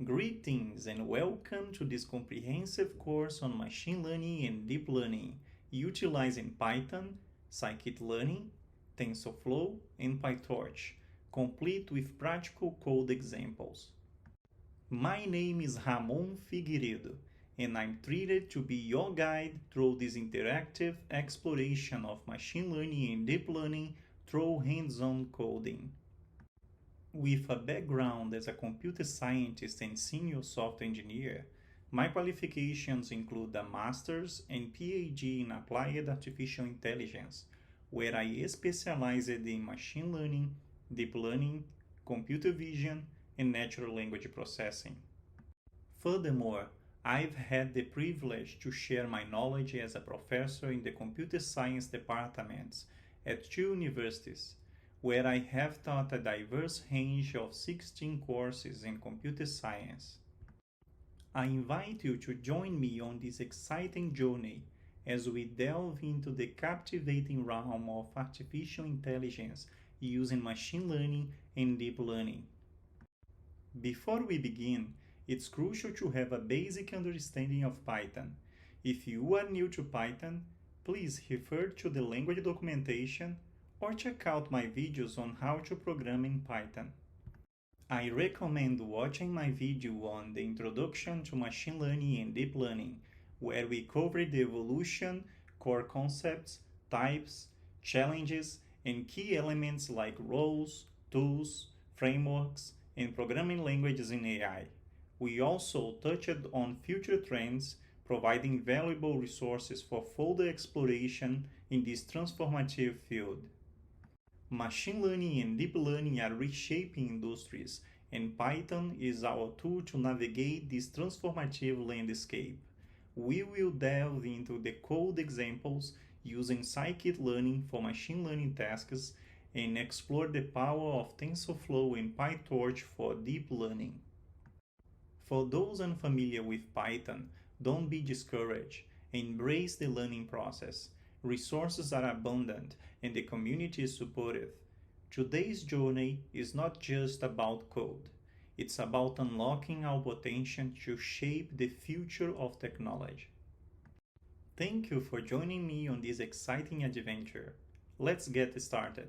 Greetings and welcome to this comprehensive course on machine learning and deep learning, utilizing Python, Scikit-Learn, TensorFlow, and Pytorch, complete with practical code examples. My name is Ramon Figueiredo, and I'm thrilled to be your guide through this interactive exploration of machine learning and deep learning through hands-on coding. With a background as a computer scientist and senior software engineer, my qualifications include a master's and PhD in applied artificial intelligence, where I specialized in machine learning, deep learning, computer vision, and natural language processing. Furthermore, I've had the privilege to share my knowledge as a professor in the computer science departments at 2 universities, where I have taught a diverse range of 16 courses in computer science. I invite you to join me on this exciting journey as we delve into the captivating realm of artificial intelligence using machine learning and deep learning. Before we begin, it's crucial to have a basic understanding of Python. If you are new to Python, please refer to the language documentation or check out my videos on how to program in Python. I recommend watching my video on the Introduction to Machine Learning and Deep Learning, where we cover the evolution, core concepts, types, challenges, and key elements like roles, tools, frameworks, and programming languages in AI. We also touched on future trends, providing valuable resources for further exploration in this transformative field. Machine learning and deep learning are reshaping industries, and Python is our tool to navigate this transformative landscape. We will delve into the code examples using Scikit-Learn for machine learning tasks and explore the power of TensorFlow and Pytorch for deep learning. For those unfamiliar with Python, don't be discouraged. Embrace the learning process. Resources are abundant and the community is supportive. Today's journey is not just about code. It's about unlocking our potential to shape the future of technology. Thank you for joining me on this exciting adventure. Let's get started.